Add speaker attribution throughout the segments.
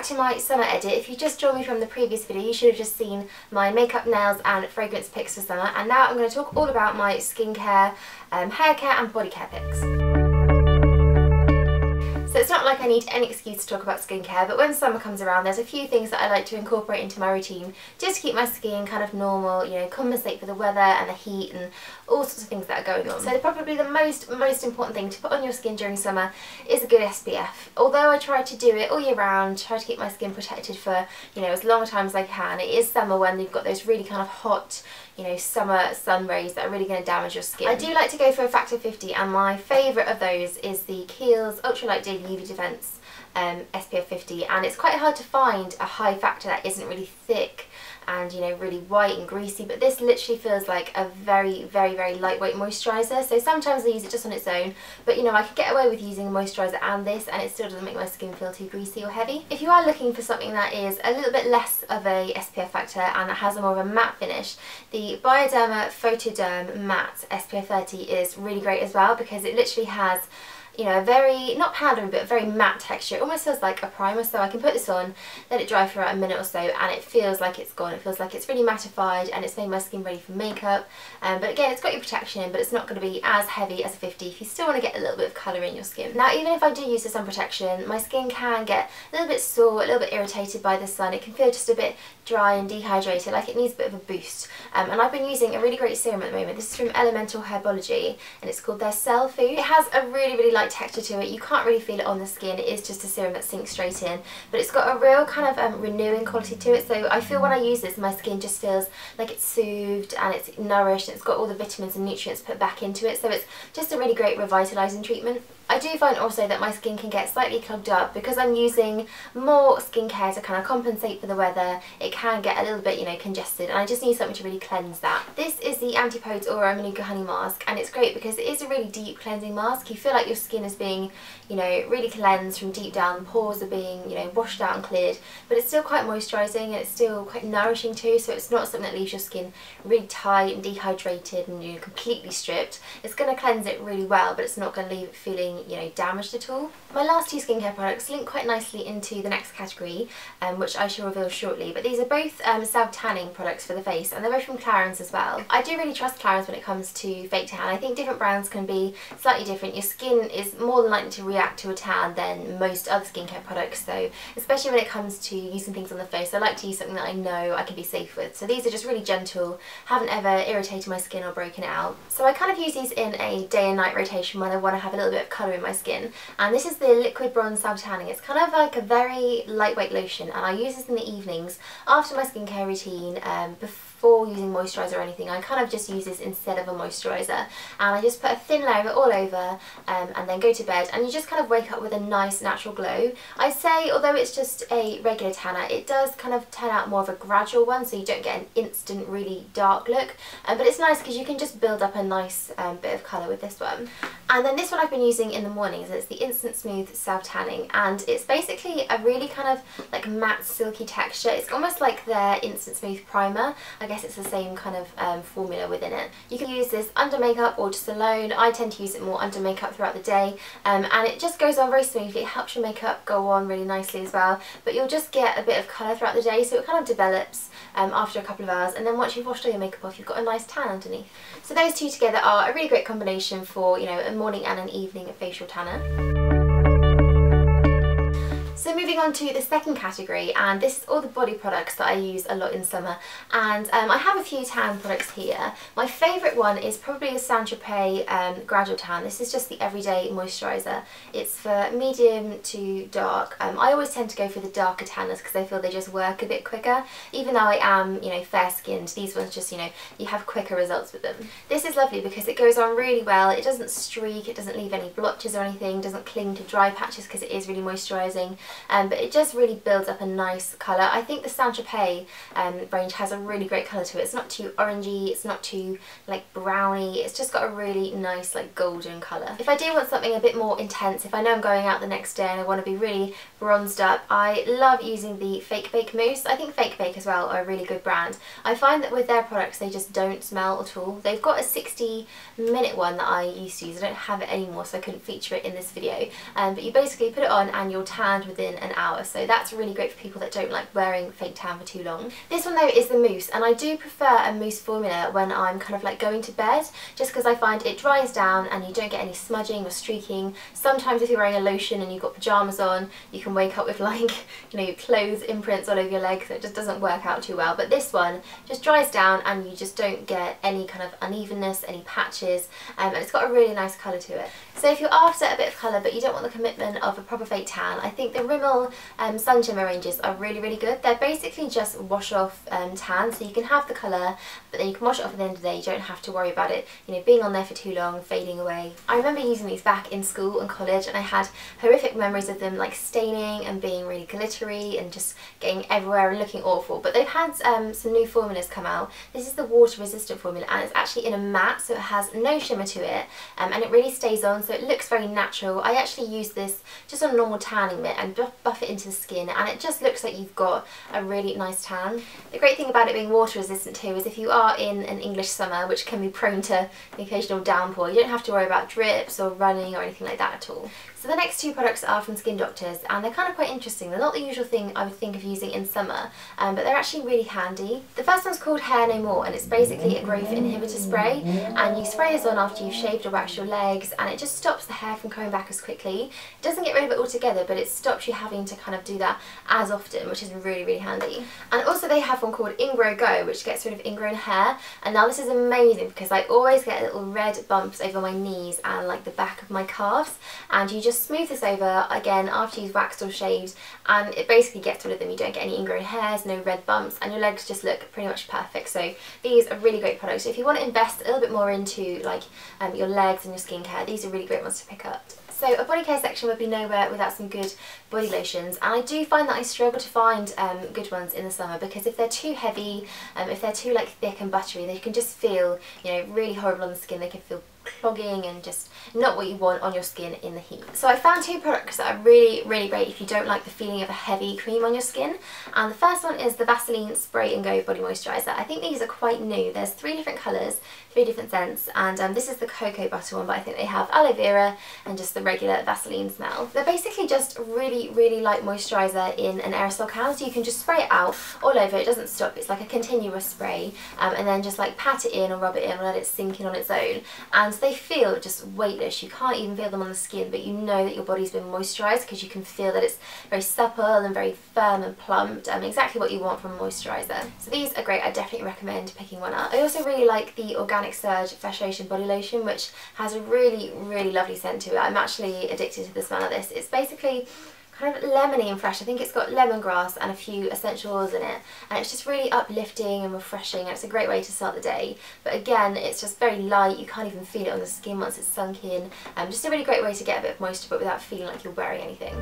Speaker 1: back to my summer edit. If you just joined me from the previous video, you should have just seen my makeup, nails and fragrance picks for summer, and now I'm going to talk all about my skincare, hair care and body care picks. So it's not like I need any excuse to talk about skincare, but when summer comes around there's a few things that I like to incorporate into my routine just to keep my skin kind of normal, you know, compensate for the weather and the heat and all sorts of things that are going on. So probably the most important thing to put on your skin during summer is a good SPF. Although I try to do it all year round, try to keep my skin protected for, you know, as long a time as I can, it is summer when you've got those really kind of hot, you know, summer sun rays that are really going to damage your skin. I do like to go for a factor 50, and my favourite of those is the Kiehl's Ultralight Daily UV Defense SPF 50, and it's quite hard to find a high factor that isn't really thick and, you know, really white and greasy, but this literally feels like a very lightweight moisturiser. So sometimes I use it just on its own, but you know, I could get away with using a moisturiser and this and it still doesn't make my skin feel too greasy or heavy. If you are looking for something that is a little bit less of a SPF factor and that has a more of a matte finish, the Bioderma Photoderm Matte SPF 30 is really great as well, because it literally has, you know, a very, not powdery, but a very matte texture. It almost feels like a primer, so I can put this on, let it dry for about a minute or so, and it feels like it's gone. It feels like it's really mattified and it's made my skin ready for makeup. But again, it's got your protection, but it's not going to be as heavy as a 50 if you still want to get a little bit of colour in your skin. Now, even if I do use the sun protection, my skin can get a little bit sore, a little bit irritated by the sun. It can feel just a bit dry and dehydrated, like it needs a bit of a boost. And I've been using a really great serum at the moment. This is from Elemental Herbology and it's called their Cell Food. It has a really light texture to it. You can't really feel it on the skin. It is just a serum that sinks straight in, but it's got a real kind of renewing quality to it. So I feel when I use this, my skin just feels like it's soothed and it's nourished and it's got all the vitamins and nutrients put back into it. So it's just a really great revitalising treatment. I do find also that my skin can get slightly clogged up because I'm using more skincare to kind of compensate for the weather. It can get a little bit, you know, congested, and I just need something to really cleanse that. This is the Antipodes Aura Manuka Honey Mask, and it's great because it is a really deep cleansing mask. You feel like your skin is being, you know, really cleansed from deep down. The pores are being, you know, washed out and cleared, but it's still quite moisturising and it's still quite nourishing too, so it's not something that leaves your skin really tight and dehydrated and, you know, completely stripped. It's going to cleanse it really well, but it's not going to leave it feeling, you know, damaged at all. My last two skincare products link quite nicely into the next category, which I shall reveal shortly, but these are both self-tanning products for the face, and they're both from Clarins as well. I do really trust Clarins when it comes to fake tan. I think different brands can be slightly different. Your skin is more than likely to react to a tan than most other skincare products, so especially when it comes to using things on the face, I like to use something that I know I can be safe with. So these are just really gentle, haven't ever irritated my skin or broken it out. So I kind of use these in a day and night rotation when I want to have a little bit of colour in my skin. And this is the Liquid Bronze Self-Tanning. It's kind of like a very lightweight lotion, and I use this in the evenings after my skincare routine, before using moisturiser or anything. I kind of just use this instead of a moisturiser, and I just put a thin layer of it all over and then go to bed, and you just kind of wake up with a nice natural glow. I'd say, although it's just a regular tanner, it does kind of turn out more of a gradual one, so you don't get an instant really dark look, but it's nice because you can just build up a nice bit of colour with this one. And then this one I've been using in the mornings. It's the Instant Smooth Self Tanning, and it's basically a really kind of like matte silky texture. It's almost like their Instant Smooth Primer. I guess it's the same kind of formula within it. You can use this under makeup or just alone. I tend to use it more under makeup throughout the day, and it just goes on very smoothly. It helps your makeup go on really nicely as well, but you'll just get a bit of colour throughout the day, so it kind of develops after a couple of hours, and then once you've washed all your makeup off, you've got a nice tan underneath. So those two together are a really great combination for, you know, a morning and an evening facial tanner. So moving on to the second category, and this is all the body products that I use a lot in summer, and I have a few tan products here. My favourite one is probably the Saint-Tropez Gradual Tan. This is just the everyday moisturiser. It's for medium to dark. I always tend to go for the darker tanners because I feel they just work a bit quicker. Even though I am, you know, fair skinned, these ones just, you know, you have quicker results with them. This is lovely because it goes on really well. It doesn't streak, it doesn't leave any blotches or anything, doesn't cling to dry patches because it is really moisturising. But it just really builds up a nice colour. I think the Saint-Tropez range has a really great colour to it. It's not too orangey, it's not too like browny, it's just got a really nice like golden colour. If I do want something a bit more intense, if I know I'm going out the next day and I want to be really bronzed up, I love using the Fake Bake Mousse. I think Fake Bake as well are a really good brand. I find that with their products they just don't smell at all. They've got a 60-minute one that I used to use. I don't have it anymore, so I couldn't feature it in this video. But you basically put it on and you're tanned within within an hour, so that's really great for people that don't like wearing fake tan for too long. This one though is the mousse, and I do prefer a mousse formula when I'm kind of like going to bed, just because I find it dries down and you don't get any smudging or streaking. Sometimes if you're wearing a lotion and you've got pyjamas on, you can wake up with like, you know, clothes imprints all over your legs, so it just doesn't work out too well. But this one just dries down and you just don't get any kind of unevenness, any patches, and it's got a really nice colour to it. So if you're after a bit of colour but you don't want the commitment of a proper fake tan, I think the Rimmel Sun Shimmer ranges are really good. They're basically just wash off tan, so you can have the colour but then you can wash it off at the end of the day. You don't have to worry about it, you know, being on there for too long, fading away. I remember using these back in school and college, and I had horrific memories of them like staining and being really glittery and just getting everywhere and looking awful. But they've had some new formulas come out. This is the water resistant formula, and it's actually in a matte, so it has no shimmer to it, and it really stays on, so it looks very natural. I actually use this just on a normal tanning mitt and buff it into the skin, and it just looks like you've got a really nice tan. The great thing about it being water resistant too is if you are in an English summer, which can be prone to the occasional downpour, you don't have to worry about drips or running or anything like that at all. So the next two products are from Skin Doctors, and they're kind of quite interesting. They're not the usual thing I would think of using in summer, but they're actually really handy. The first one's called Hair No More, and it's basically a growth inhibitor spray, and you spray this on after you've shaved or waxed your legs, and it just stops the hair from coming back as quickly. It doesn't get rid of it altogether, but it stops you having to kind of do that as often, which is really handy. And also they have one called Ingrow Go, which gets rid of ingrown hair, and now this is amazing because I always get little red bumps over my knees and like the back of my calves, and you just smooth this over again after you've waxed or shaved, and it basically gets rid of them. You don't get any ingrown hairs, no red bumps, and your legs just look pretty much perfect. So these are really great products. So if you want to invest a little bit more into like your legs and your skincare, these are really great ones to pick up. So a body care section would be nowhere without some good body lotions, and I do find that I struggle to find good ones in the summer, because if they're too heavy, if they're too like thick and buttery, they can just feel, you know, really horrible on the skin. They can feel clogging and just not what you want on your skin in the heat. So I found two products that are really great if you don't like the feeling of a heavy cream on your skin, and the first one is the Vaseline Spray and Go Body Moisturiser. I think these are quite new. There's 3 different colours, 3 different scents, and this is the cocoa butter one, but I think they have aloe vera and just the regular Vaseline smell. They're basically just really light moisturiser in an aerosol can, so you can just spray it out all over. It doesn't stop, it's like a continuous spray, and then just like pat it in or rub it in or let it sink in on its own, and they feel just weightless. You can't even feel them on the skin, but you know that your body's been moisturised because you can feel that it's very supple and very firm and plumped, exactly what you want from a moisturiser. So these are great. I definitely recommend picking one up. I also really like the Organic Surge Fresh Ocean Body Lotion, which has a really lovely scent to it. I'm actually addicted to the smell of this. It's basically kind of lemony and fresh. I think it's got lemongrass and a few essential oils in it, and it's just really uplifting and refreshing, and it's a great way to start the day. But again, it's just very light. You can't even feel it on the skin once it's sunk in. Just a really great way to get a bit of moisture but without feeling like you're wearing anything.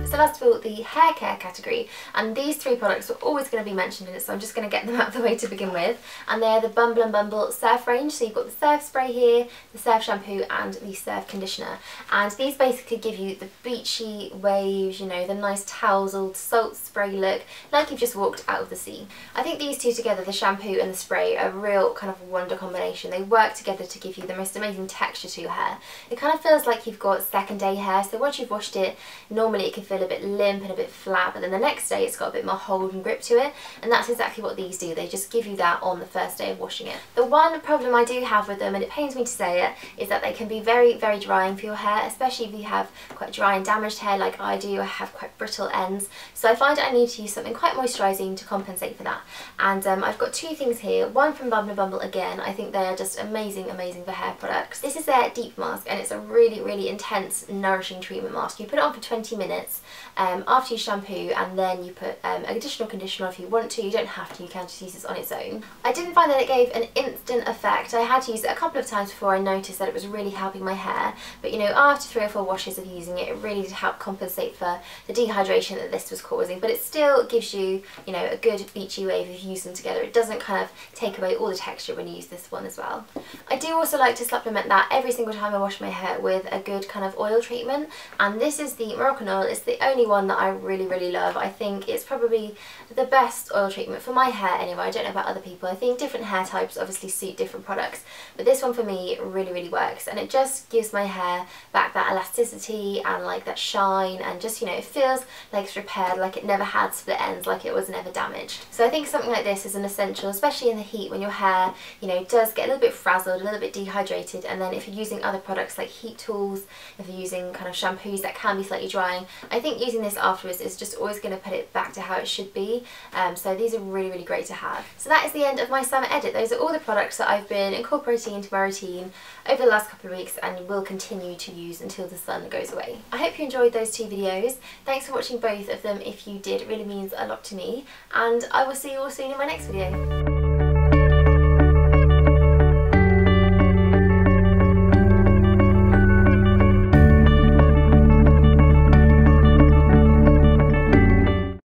Speaker 1: So last of all, the hair care category, and these 3 products were always going to be mentioned in it, so I'm just going to get them out of the way to begin with. And they're the Bumble and Bumble Surf range. So you've got the Surf spray here, the Surf shampoo and the Surf conditioner, and these basically give you the beachy waves, you know, the nice tousled salt spray look, like you've just walked out of the sea. I think these two together, the shampoo and the spray, are a real kind of wonder combination. They work together to give you the most amazing texture to your hair. It kind of feels like you've got second day hair, so once you've washed it, normally it can feel a bit limp and a bit flat, but then the next day it's got a bit more hold and grip to it, and that's exactly what these do. They just give you that on the first day of washing it. The one problem I do have with them, and it pains me to say it, is that they can be very drying for your hair, especially if you have quite dry and damaged hair like I do. I have quite brittle ends, so I find I need to use something quite moisturising to compensate for that. And I've got 2 things here, one from Bumble and Bumble again. I think they are just amazing for hair products. This is their deep mask, and it's a really intense nourishing treatment mask. You put it on for 20 minutes after you shampoo, and then you put additional conditioner if you want to. You don't have to, you can just use this on its own. I didn't find that it gave an instant effect. I had to use it a couple of times before I noticed that it was really helping my hair, but you know, after 3 or 4 washes of using it, it really did help compensate for the dehydration that this was causing. But it still gives you, you know, a good beachy wave if you use them together. It doesn't kind of take away all the texture when you use this one as well. I do also like to supplement that every single time I wash my hair with a good kind of oil treatment, and this is the Moroccan oil. It's the only one that I really love. I think it's probably the best oil treatment for my hair anyway. I don't know about other people. I think different hair types obviously suit different products, but this one for me really works, and it just gives my hair back that elasticity and like that shine, and just, you know, it feels like it's repaired, like it never had split ends, like it was never damaged. So I think something like this is an essential, especially in the heat when your hair, you know, does get a little bit frazzled, a little bit dehydrated, and then if you're using other products like heat tools, if you're using kind of shampoos that can be slightly drying, I think using this afterwards is just always going to put it back to how it should be. So these are really great to have. So that is the end of my summer edit. Those are all the products that I've been incorporating into my routine over the last couple of weeks and will continue to use until the sun goes away. I hope you enjoyed those 2 videos. Thanks for watching both of them if you did, it really means a lot to me, and I will see you all soon in my next video.